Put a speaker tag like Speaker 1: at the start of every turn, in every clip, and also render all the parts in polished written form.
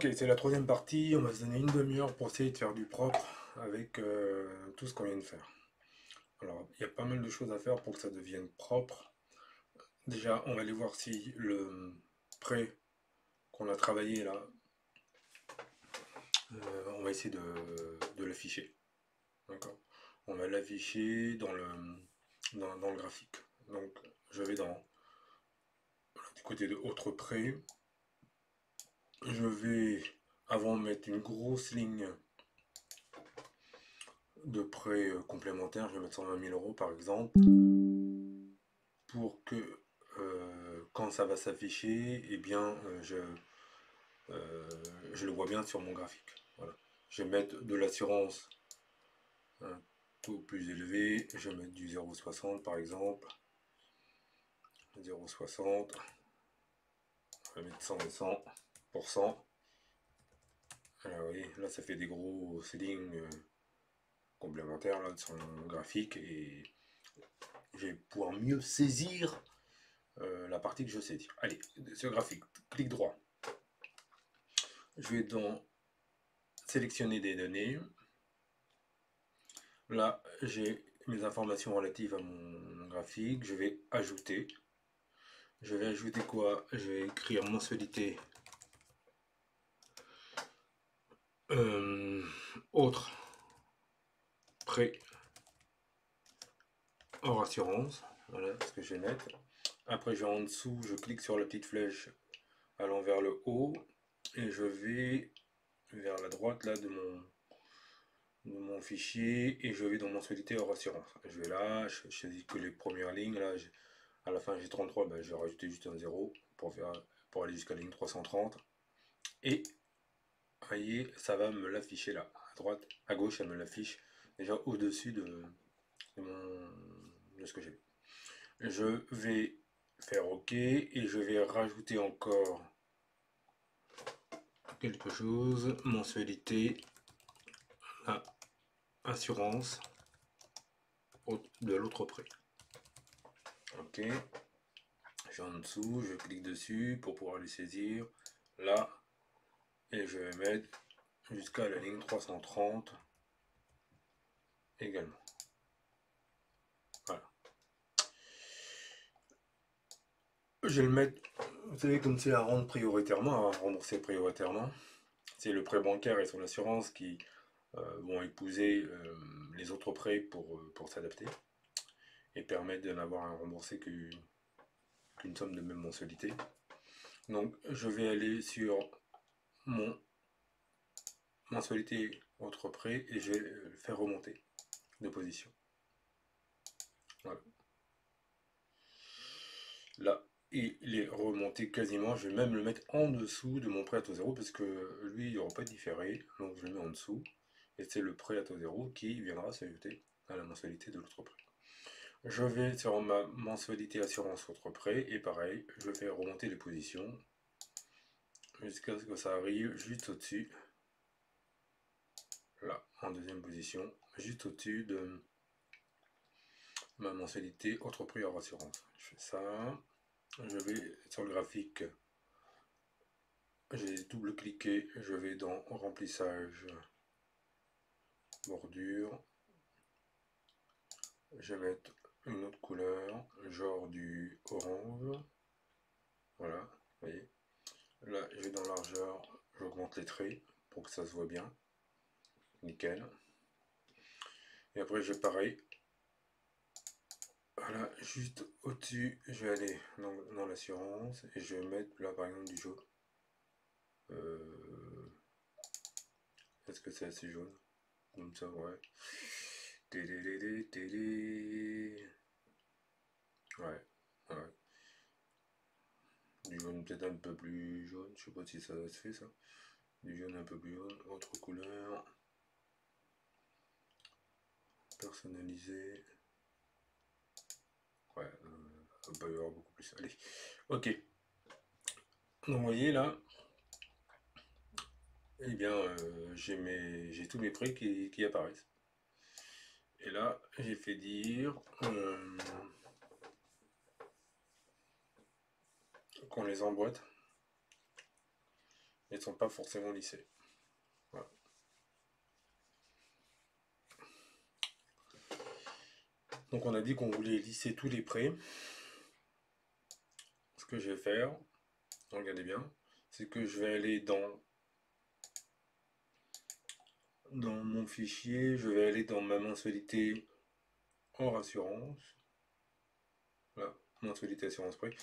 Speaker 1: Ok, c'est la troisième partie. On va se donner une demi-heure pour essayer de faire du propre avec tout ce qu'on vient de faire. Alors, il y a pas mal de choses à faire pour que ça devienne propre. Déjà, on va aller voir si le prêt qu'on a travaillé là, on va essayer de l'afficher. D'accord? On va l'afficher dans le graphique. Donc, je vais du côté de autre prêt. Je vais avant mettre une grosse ligne de prêt complémentaire. Je vais mettre 120 000 euros par exemple, pour que quand ça va s'afficher, eh bien, je le vois bien sur mon graphique. Voilà. Je vais mettre de l'assurance un taux plus élevé, je vais mettre du 0,60 par exemple, 0,60, on va mettre 100 et 100%. Alors, oui, là ça fait des gros lignes complémentaires là, sur mon graphique et je vais pouvoir mieux saisir la partie que je sais dire. Allez, ce graphique, clic droit. Je vais dans sélectionner des données. Là, j'ai mes informations relatives à mon graphique. Je vais ajouter. Je vais ajouter quoi? Je vais écrire mensualité. Autre prêt hors assurance. Voilà ce que je vais mettre. Après, je vais en dessous, je clique sur la petite flèche allant vers le haut et je vais vers la droite là de mon fichier et je vais dans mensualité hors assurance. Je vais là, je choisis que les premières lignes. Là, à la fin j'ai 33, ben, je vais rajouter juste un 0 pour aller jusqu'à la ligne 330. Et voyez, ça va me l'afficher là, à droite, à gauche, ça me l'affiche déjà au-dessus de ce que j'ai. Je vais faire OK et je vais rajouter encore quelque chose, mensualité, à assurance de l'autre prêt. OK, je suis en dessous, je clique dessus pour pouvoir les saisir là et je vais mettre jusqu'à la ligne 330 également. Voilà. Je vais le mettre, vous savez, comme c'est à rendre prioritairement, à rembourser prioritairement. C'est le prêt bancaire et son assurance qui vont épouser les autres prêts pour s'adapter et permettre de n'avoir à rembourser qu'une somme de même mensualité. Donc je vais aller sur mon mensualité autre prêt et je vais le faire remonter de position. Voilà. Là, il est remonté quasiment. Je vais même le mettre en dessous de mon prêt à taux zéro parce que lui, il n'y aura pas différé. Donc je le mets en dessous. Et c'est le prêt à taux zéro qui viendra s'ajouter à la mensualité de l'autre prêt. Je vais sur ma mensualité assurance autre prêt et pareil, je vais remonter les positions jusqu'à ce que ça arrive juste au-dessus. Là, en deuxième position, juste au-dessus de ma mensualité autre prêt hors assurance. Je fais ça. Je vais sur le graphique. J'ai double-cliqué, je vais dans remplissage, bordure, je vais mettre une autre couleur, genre du orange, voilà, vous voyez. Là, je vais dans largeur, j'augmente les traits pour que ça se voit bien, nickel. Et après, je pareil, voilà, juste au-dessus, je vais aller dans l'assurance et je vais mettre là par exemple du jaune. Est-ce que c'est assez jaune? Comme ça, ouais. Ouais, ouais. Du jaune peut-être un peu plus jaune, je sais pas si ça se fait ça. Du jaune un peu plus jaune, autre couleur. Personnalisé. Ouais, on peut y avoir beaucoup plus. Allez, ok. Donc vous voyez là, eh bien j'ai tous mes prix qui apparaissent. Et là, j'ai fait dire qu'on les emboîte. Ils ne sont pas forcément lissés. Voilà. Donc on a dit qu'on voulait lisser tous les prêts. Ce que je vais faire, regardez bien, c'est que je vais aller dans mon fichier, je vais aller dans ma mensualité hors assurance. Là, mensualité assurance prêt.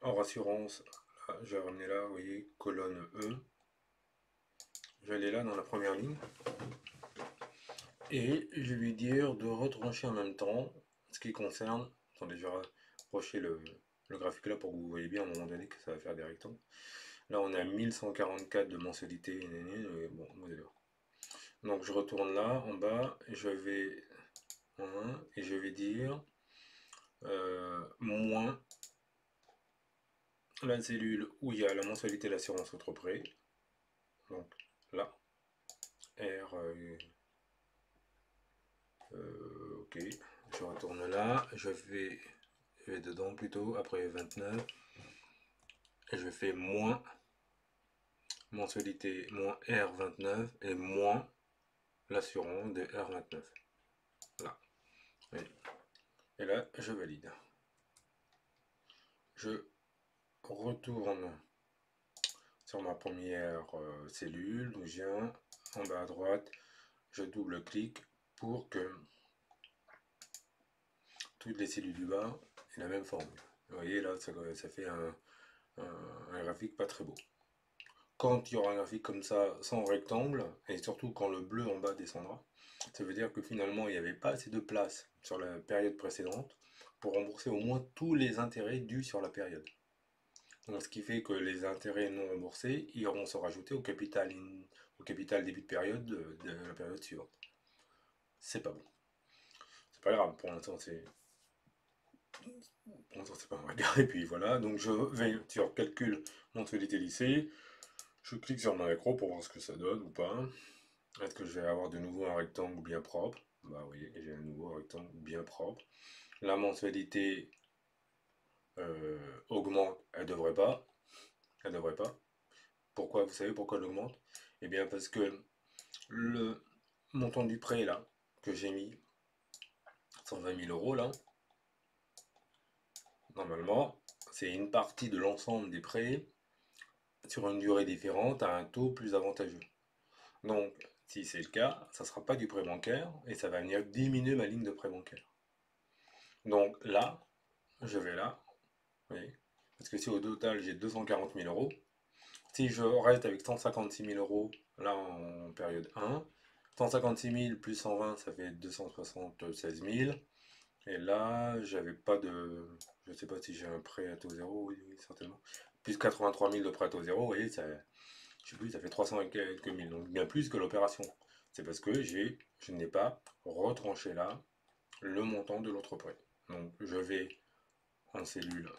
Speaker 1: Hors assurance, là, je vais ramener là, vous voyez, colonne E. Je vais aller là dans la première ligne. Et je vais dire de retrancher en même temps ce qui concerne. Attendez, je vais rapprocher le graphique là pour que vous voyez bien à un moment donné que ça va faire des rectangles. Là, on est à 1144 de mensualité. Bon, vous allez voir. Donc, je retourne là en bas. Je vais en 1 et je vais dire moins la cellule où il y a la mensualité de l'assurance autre prêt. Donc là, R. Ok, je retourne là. Je vais dedans plutôt. Après 29. Et je fais moins mensualité moins R29 et moins l'assurance de R29. Là. Et là, je valide. Je retourne sur ma première cellule, d'où je viens, en bas à droite, je double-clique pour que toutes les cellules du bas aient la même formule. Vous voyez là, ça fait un graphique pas très beau. Quand il y aura un graphique comme ça, sans rectangle, et surtout quand le bleu en bas descendra, ça veut dire que finalement il n'y avait pas assez de place sur la période précédente pour rembourser au moins tous les intérêts dus sur la période. Donc, ce qui fait que les intérêts non remboursés iront se rajouter au capital début de période de la période suivante. C'est pas bon. C'est pas grave, pour l'instant c'est pas un regard. Et puis voilà, donc je vais sur calcul mensualité lycée, je clique sur mon macro pour voir ce que ça donne ou pas. Est-ce que je vais avoir de nouveau un rectangle bien propre? Bah oui, j'ai un nouveau rectangle bien propre. La mensualité augmente, elle devrait pas. Elle devrait pas. Pourquoi? Vous savez pourquoi elle augmente? Eh bien parce que le montant du prêt là, que j'ai mis, 120 000 euros là, normalement, c'est une partie de l'ensemble des prêts sur une durée différente à un taux plus avantageux. Donc, si c'est le cas, ça ne sera pas du prêt bancaire et ça va venir diminuer ma ligne de prêt bancaire. Donc là, je vais là, vous voyez, parce que si au total j'ai 240 000 euros, si je reste avec 156 000 euros là en période 1, 156 000 plus 120, ça fait 276 000. Et là, j'avais pas de. Je sais pas si j'ai un prêt à taux zéro, oui, oui, certainement. Plus 83 000 de prêt à taux zéro, vous voyez, ça, je sais plus, ça fait 300 et quelques mille, donc bien plus que l'opération. C'est parce que je n'ai pas retranché là le montant de l'autre prêt. Donc je vais en cellule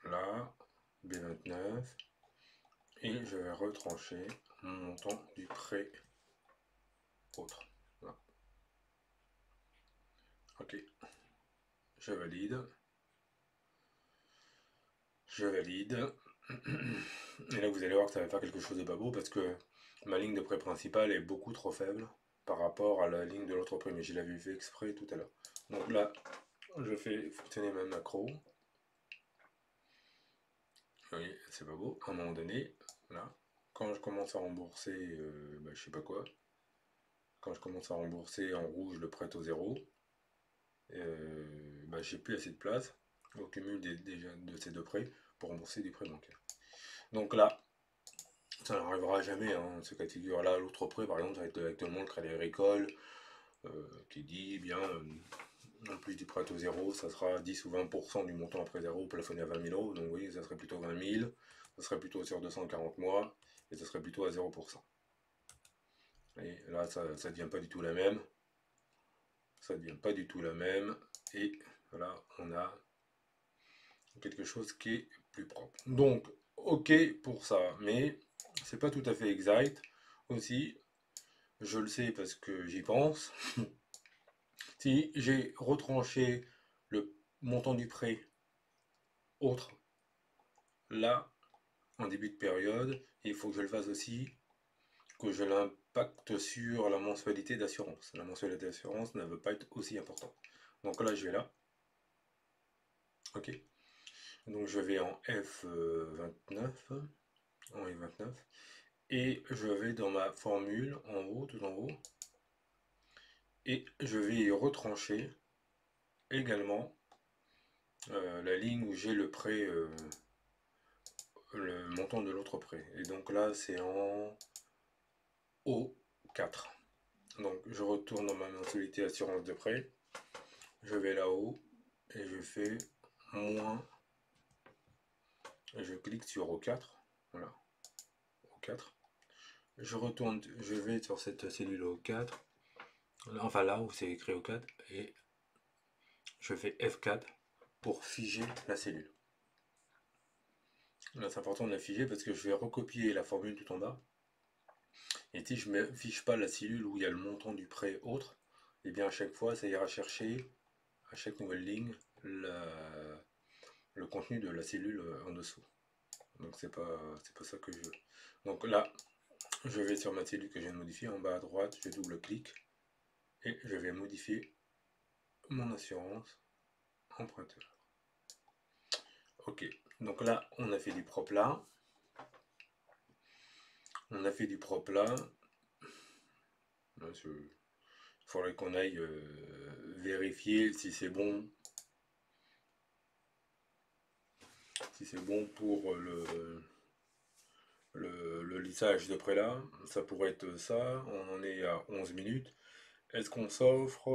Speaker 1: là, B29, et je vais retrancher mon montant du prêt autre. Là. Ok, je valide. Je valide. Et là, vous allez voir que ça va faire quelque chose de pas beau parce que ma ligne de prêt principale est beaucoup trop faible par rapport à la ligne de l'autre prêt. Mais je l'avais fait exprès tout à l'heure. Donc là, je fais fonctionner ma macro. Vous voyez, c'est pas beau. À un moment donné, là, quand je commence à rembourser, je sais pas quoi, quand je commence à rembourser en rouge le prêt au zéro, j'ai plus assez de place au cumul de ces deux prêts pour rembourser des prêts bancaires. Donc là, ça n'arrivera jamais, hein, ce cas de figure-là. L'autre prêt, par exemple, ça va être actuellement le Crédit Agricole, qui dit, bien, en plus du prêt à taux zéro, ça sera 10 ou 20% du montant après zéro plafonné à 20 000 euros. Donc oui, ça serait plutôt 20 000, ça serait plutôt sur 240 mois, et ça serait plutôt à 0%. Et là, ça ne devient pas du tout la même. Ça ne devient pas du tout la même. Et voilà, on a quelque chose qui est plus propre. Donc, ok pour ça, mais c'est pas tout à fait exact aussi. Je le sais parce que j'y pense. Si j'ai retranché le montant du prêt autre, là, en début de période. Et il faut que je le fasse aussi, que je l'impacte sur la mensualité d'assurance. La mensualité d'assurance ne veut pas être aussi importante. Donc là, je vais là. Ok. Donc je vais en F29, en F29, et je vais dans ma formule en haut, tout en haut, et je vais y retrancher également la ligne où j'ai le prêt, le montant de l'autre prêt. Et donc là, c'est en O4. Donc je retourne dans ma mensualité assurance de prêt, je vais là-haut et je fais moins, et je clique sur O4, voilà, O4. Je retourne, je vais sur cette cellule O4, enfin là où c'est écrit O4, et je fais F4 pour figer la cellule. Là c'est important de la figer parce que je vais recopier la formule tout en bas. Et si je ne fiche pas la cellule où il y a le montant du prêt autre, et bien à chaque fois ça ira chercher à chaque nouvelle ligne le contenu de la cellule en dessous. Donc c'est pas ça que je veux. Donc là, je vais sur ma cellule que je viens de modifier, en bas à droite, je double-clique et je vais modifier mon assurance emprunteur. Ok, donc là, on a fait du propre là. On a fait du propre là. Il faudrait qu'on aille vérifier si c'est bon. Si c'est bon pour le lissage de près là. Ça pourrait être ça. On en est à 11 minutes. Est-ce qu'on s'offre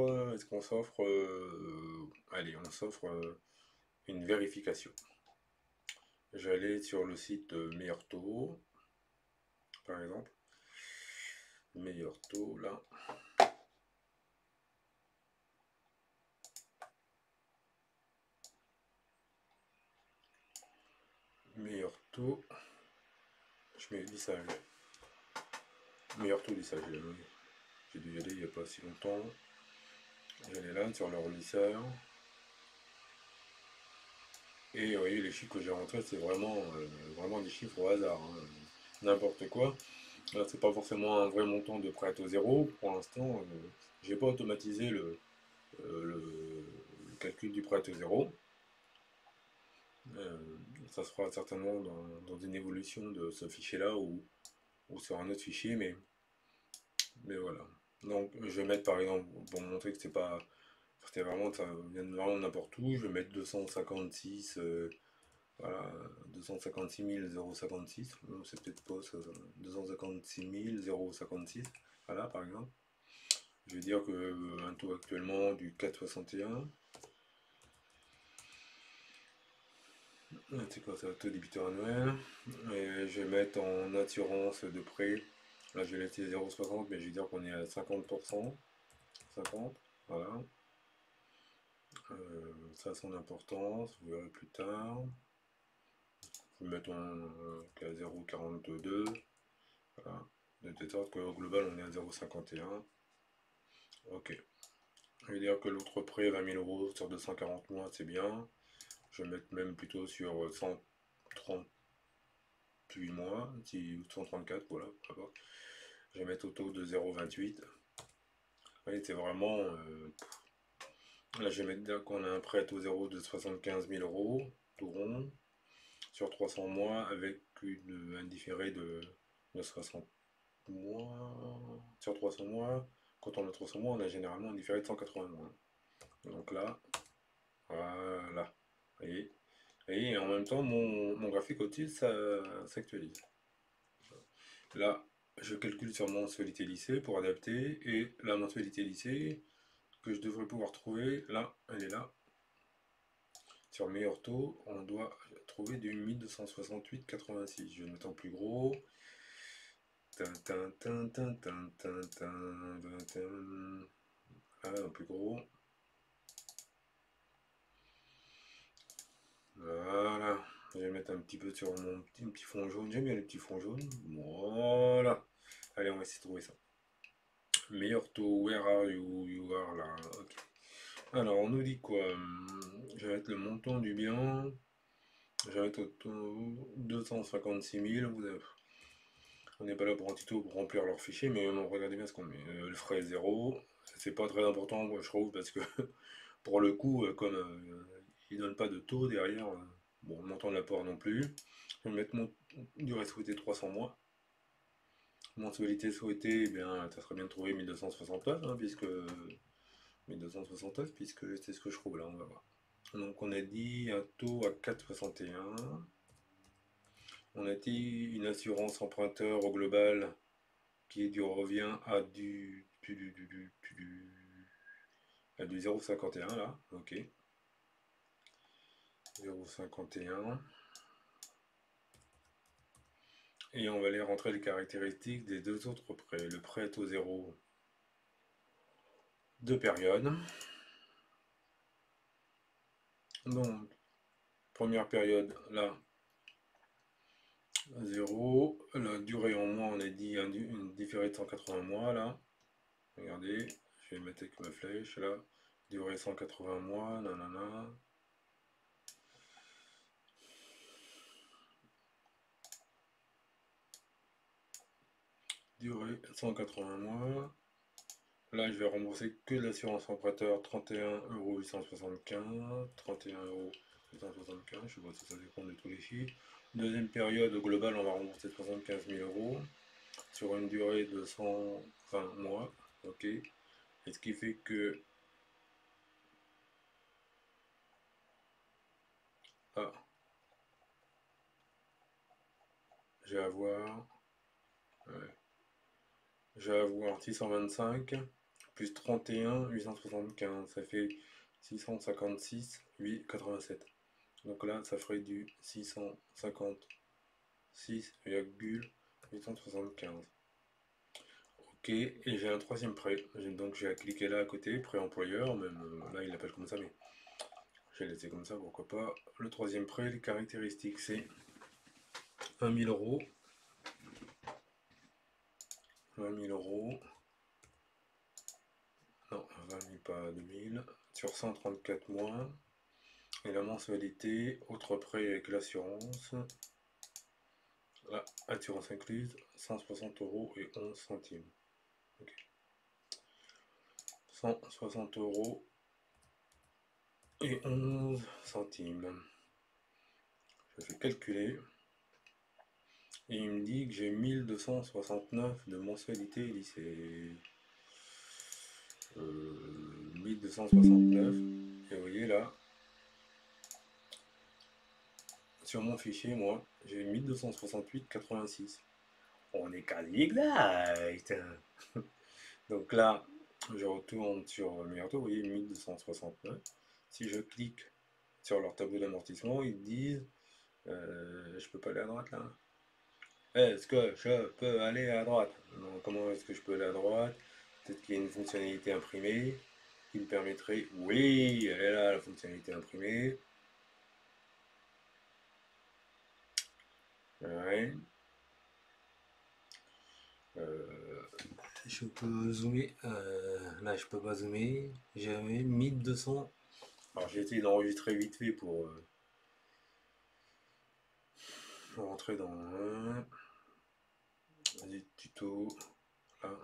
Speaker 1: allez, on s'offre une vérification. J'allais sur le site Meilleur Taux, par exemple. Meilleur Taux, là. Meilleur Taux. Je mets lissage. Meilleur Taux lissage. J'ai dû y aller il n'y a pas si longtemps. J'allais là sur leur lisseur. Et vous voyez, les chiffres que j'ai rentrés, c'est vraiment des chiffres au hasard. Hein. N'importe quoi. Là, c'est pas forcément un vrai montant de prêt à taux zéro. Pour l'instant, j'ai pas automatisé le calcul du prêt à taux zéro. Ça se fera certainement dans une évolution de ce fichier-là ou sur un autre fichier, mais voilà. Donc, je vais mettre par exemple, pour montrer que c'est pas. C'était vraiment, ça vient vraiment n'importe où. Je vais mettre 256, voilà, 256 056. C'est peut-être pas ça, 256 056. Voilà, par exemple. Je vais dire que un taux actuellement du 4,61. C'est quoi ça, taux débiteur annuel. Et je vais mettre en assurance de prêt. Là, je vais laisser 0,60, mais je vais dire qu'on est à 50%. 50, voilà. Ça a son importance, vous verrez plus tard. Je vais mettre qu'à 0,42. Voilà. De telle sorte qu'au global, on est à 0,51. Ok. Je vais dire que l'autre prêt, 20 000 euros sur 240 mois, c'est bien. Je vais mettre même plutôt sur 138 mois, 134, voilà, je vais mettre au taux de 0,28. Oui, c'est vraiment. Là, je vais mettre qu'on a un prêt à taux zéro de 75 000 euros, tout rond, sur 300 mois, avec un différé de 60 mois. Sur 300 mois, quand on a 300 mois, on a généralement un différé de 180 mois. Donc là, voilà. Vous voyez. Et en même temps, mon graphique au-dessus, ça s'actualise. Là, je calcule sur mensualité lycée pour adapter. Et la mensualité lycée que je devrais pouvoir trouver, là, elle est là. Sur le meilleur taux, on doit trouver du 1268,86. Je vais le mettre en plus gros. Voilà, en plus gros. Voilà. Je vais mettre un petit peu sur mon petit fond jaune. J'aime bien les petits fonds jaunes. Voilà. Allez, on va essayer de trouver ça. Meilleur taux, where are you? You are là. Ok. Alors, on nous dit quoi? Je vais mettre le montant du bien. Je vais mettre 256 000. On n'est pas là pour un tuto pour remplir leur fichier, mais regardez bien ce qu'on met. Le frais est 0. C'est pas très important, moi, je trouve, parce que pour le coup, comme ils donnent pas de taux derrière, bon, le montant de l'apport non plus. Je vais mettre mon durée souhaitée 300 mois. Mensualité souhaitée, eh bien, ça serait bien de trouver 1269, hein, puisque 1269, puisque c'est ce que je trouve là, on va voir. Donc on a dit un taux à 4,61. On a dit une assurance emprunteur au global qui revient à du 0,51 là, ok. 0,51. Et on va aller rentrer les caractéristiques des deux autres prêts. Le prêt est au 0 de période. Donc, première période, là, 0. La durée en mois, on a dit une différée de 180 mois, là. Regardez, je vais mettre avec ma flèche, là. Durée 180 mois, nanana. Durée 180 mois. Là, je vais rembourser que l'assurance emprunteur, 31,875 €. 31,875 €, je sais pas si ça dépend de tous les chiffres. Deuxième période, au global, on va rembourser 75 000 € sur une durée de 120 mois. Ok. Et ce qui fait que. Ah, je vais avoir. Ouais, je vais avoir 625 plus 31,875. Ça fait 656,87. Donc là, ça ferait du 656,875. Ok, et j'ai un troisième prêt. Donc j'ai à cliquer là à côté, prêt employeur, même là il l'appelle comme ça, mais j'ai laissé comme ça, pourquoi pas. Le troisième prêt, les caractéristiques, c'est 20 000 €. 20 000 €. Non, 20 000, pas 2000. Sur 134 mois. Et la mensualité, autre prêt avec l'assurance. Là, assurance incluse, 160 € et 11 centimes. Okay. 160 € et 11 centimes. Je fais calculer. Et il me dit que j'ai 1269 de mensualité lycée. 1269. Et vous voyez là, sur mon fichier, moi, j'ai 1268,86. On est quasi exact. Donc là, je retourne sur le meilleur taux, vous voyez, 1269. Si je clique sur leur tableau d'amortissement, ils disent je peux pas aller à droite là. Est-ce que je peux aller à droite? Non, comment est-ce que je peux aller à droite? Peut-être qu'il y a une fonctionnalité imprimée qui me permettrait. Oui, elle est là, la fonctionnalité imprimée. Ouais. Je peux zoomer. Là, je peux pas zoomer. J'avais 1200. Alors, j'ai essayé d'enregistrer vite fait pour rentrer dans des tutos. Là.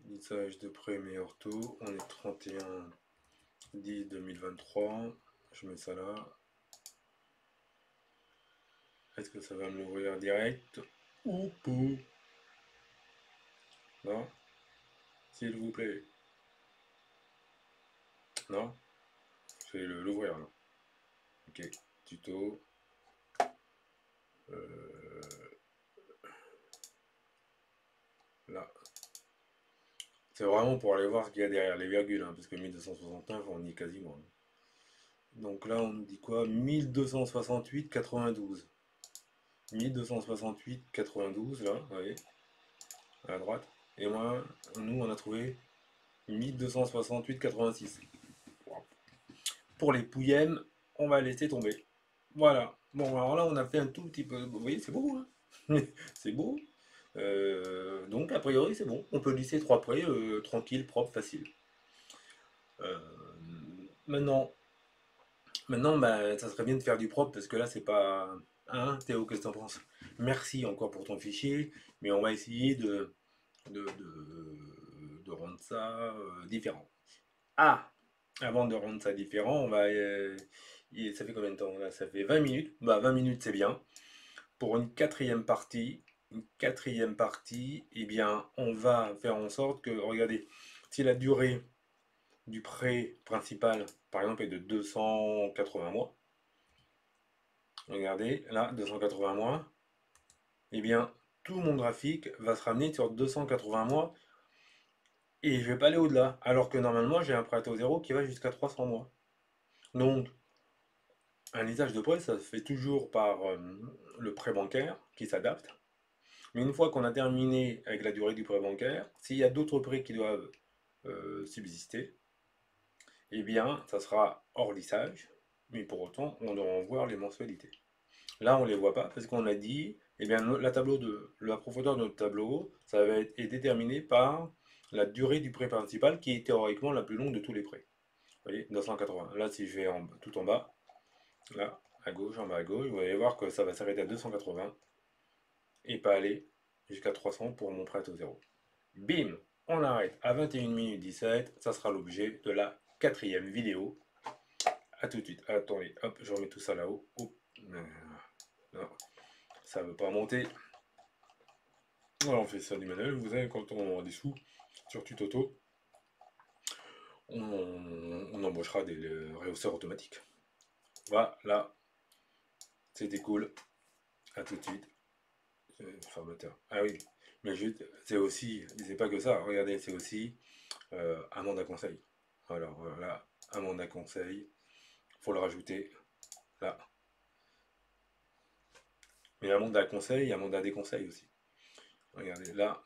Speaker 1: Lissage de prêt meilleur taux. On est 31/10/2023. Je mets ça là. Est-ce que ça va me l'ouvrir direct ou pas? Non? S'il vous plaît. Non? Je vais l'ouvrir là. Ok. Tuto. Là. C'est vraiment pour aller voir ce qu'il y a derrière les virgules, hein, parce que 1269, on y est quasiment. Donc là, on nous dit quoi? 1268,92. 1268,92, là, vous voyez, à la droite. Et moi, nous, on a trouvé 1268,86. Pour les pouillèmes, on va laisser tomber. Voilà. Bon, alors là, on a fait un tout petit peu. Vous voyez, c'est beau, hein. C'est beau. Donc, a priori, c'est bon. On peut lisser 3 prêts, tranquille, propre, facile. Euh, maintenant, Maintenant, bah, ça serait bien de faire du propre parce que là, c'est pas. Hein, Théo, qu'est-ce que t'en penses? Merci encore pour ton fichier, mais on va essayer de rendre ça différent. Ah! Avant de rendre ça différent, on va. Ça fait combien de temps là? Ça fait 20 minutes. Bah, 20 minutes, c'est bien. Pour une quatrième partie, eh bien, on va faire en sorte que, regardez, si la durée du prêt principal, par exemple, est de 280 mois, regardez, là, 280 mois, eh bien, tout mon graphique va se ramener sur 280 mois et je ne vais pas aller au-delà. Alors que normalement, j'ai un prêt à taux zéro qui va jusqu'à 300 mois. Donc, un lisage de prêt, ça se fait toujours par le prêt bancaire qui s'adapte. Mais une fois qu'on a terminé avec la durée du prêt bancaire, s'il y a d'autres prêts qui doivent subsister, eh bien, ça sera hors lissage. Mais pour autant, on doit en voir les mensualités. Là, on ne les voit pas parce qu'on a dit, eh bien, la profondeur de notre tableau, ça va être est déterminé par la durée du prêt principal qui est théoriquement la plus longue de tous les prêts. Vous voyez, 280. Là, si je vais tout en bas, là, à gauche, en bas à gauche, vous allez voir que ça va s'arrêter à 280 et pas aller jusqu'à 300 pour mon prêt à taux zéro. Bim, on arrête à 21 minutes 17. Ça sera l'objet de la quatrième vidéo. A tout de suite. Attendez, hop, je remets tout ça là-haut. Non, ça ne veut pas monter. Voilà, on fait ça du manuel. Vous savez, quand on aura des sous sur Tutoto, on embauchera des réhausseurs automatiques. Voilà, c'était cool. À tout de suite. Formateur. Ah oui, mais c'est aussi, c'est pas que ça. Regardez, c'est aussi Amanda Conseil. Alors voilà, Amanda Conseil. Faut le rajouter là. Mais Amanda Conseil, Amanda Déconseil aussi. Regardez là.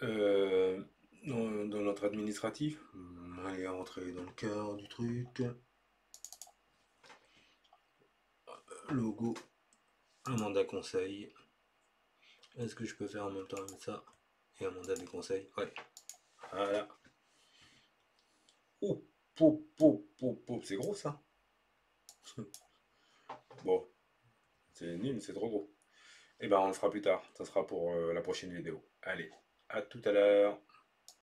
Speaker 1: Euh, dans notre administratif. Allez, rentrer dans le cœur du truc. Logo, Amanda Conseil. Est-ce que je peux faire en même temps ça et Amanda des conseils? Ouais. Voilà. Oh, c'est gros ça. Bon, c'est nul, c'est trop gros. Et ben on le fera plus tard. Ça sera pour la prochaine vidéo. Allez, à tout à l'heure.